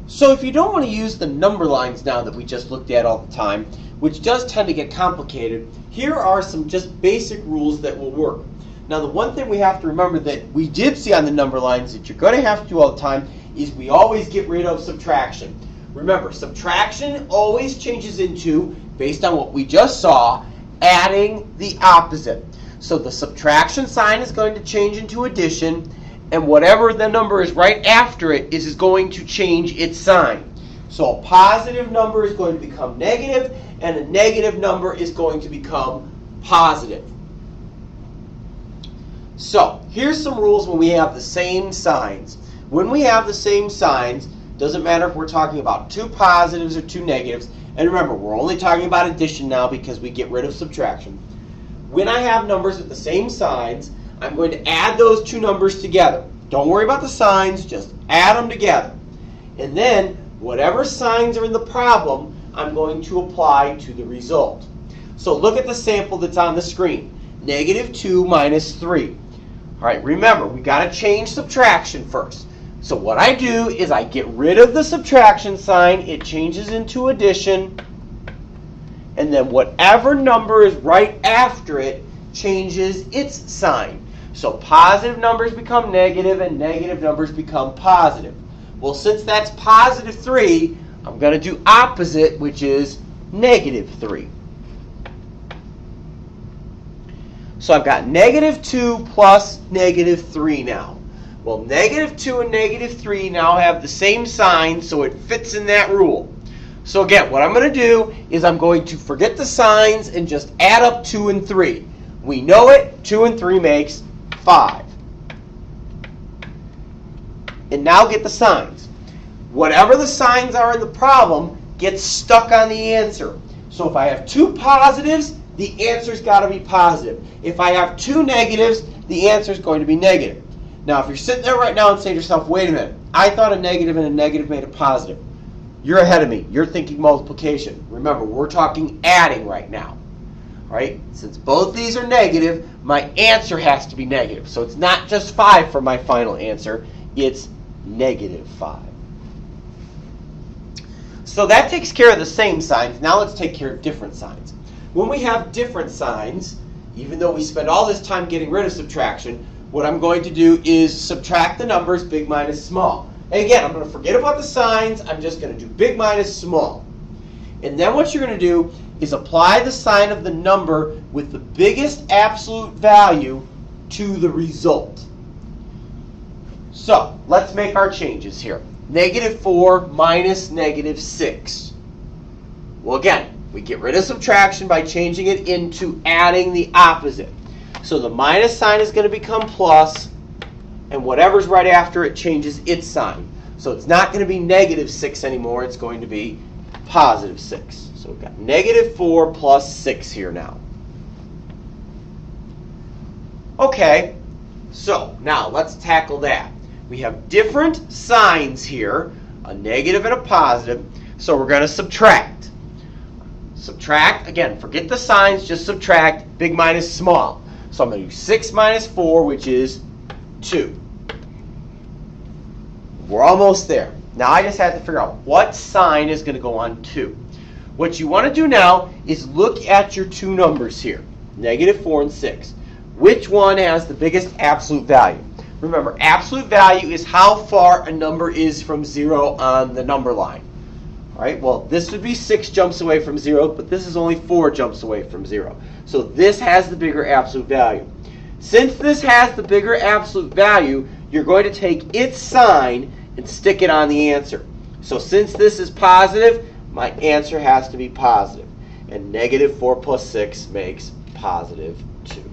So if you don't want to use the number lines now that we just looked at all the time, which does tend to get complicated, here are some just basic rules that will work. Now the one thing we have to remember that we did see on the number lines that you're going to have to do all the time is we always get rid of subtraction. Remember, subtraction always changes into, based on what we just saw, adding the opposite. So the subtraction sign is going to change into addition, and whatever the number is right after it is going to change its sign. So a positive number is going to become negative, and a negative number is going to become positive. So here's some rules when we have the same signs. When we have the same signs, doesn't matter if we're talking about two positives or two negatives, and remember, we're only talking about addition now because we get rid of subtraction. When I have numbers with the same signs, I'm going to add those two numbers together. Don't worry about the signs, just add them together. And then, whatever signs are in the problem, I'm going to apply to the result. So look at the sample that's on the screen. -2 minus 3. All right, remember, we've got to change subtraction first. So what I do is I get rid of the subtraction sign, it changes into addition, and then whatever number is right after it changes its sign. So positive numbers become negative and negative numbers become positive. Well, since that's +3, I'm going to do opposite, which is -3. So I've got -2 plus -3 now. Well, -2 and -3 now have the same sign, so it fits in that rule. So again, what I'm going to do is I'm going to forget the signs and just add up 2 and 3. We know it, 2 and 3 makes 5. And now get the signs. Whatever the signs are in the problem gets stuck on the answer. So if I have two positives, the answer's got to be positive. If I have two negatives, the answer's going to be negative. Now, if you're sitting there right now and saying to yourself, wait a minute, I thought a negative and a negative made a positive. You're ahead of me. You're thinking multiplication. Remember, we're talking adding right now. All right? Since both these are negative, my answer has to be negative. So it's not just 5 for my final answer. It's -5. So that takes care of the same signs. Now let's take care of different signs. When we have different signs, even though we spend all this time getting rid of subtraction, what I'm going to do is subtract the numbers, big minus small. And again, I'm going to forget about the signs. I'm just going to do big minus small. And then what you're going to do is apply the sign of the number with the biggest absolute value to the result. So let's make our changes here. -4 minus -6. Well, again, we get rid of subtraction by changing it into adding the opposite. So the minus sign is going to become plus, and whatever's right after it changes its sign. So it's not going to be -6 anymore. It's going to be +6. So we've got -4 plus 6 here now. Okay, so now let's tackle that. We have different signs here, a negative and a positive, so we're going to subtract. Subtract, again, forget the signs, just subtract big minus small. So I'm going to do 6 minus 4, which is 2. We're almost there. Now I just have to figure out what sign is going to go on 2. What you want to do now is look at your two numbers here, -4 and 6. Which one has the biggest absolute value? Remember, absolute value is how far a number is from 0 on the number line. All right, well, this would be 6 jumps away from 0, but this is only 4 jumps away from 0. So this has the bigger absolute value. Since this has the bigger absolute value, you're going to take its sign and stick it on the answer. So since this is positive, my answer has to be positive. And -4 plus 6 makes +2.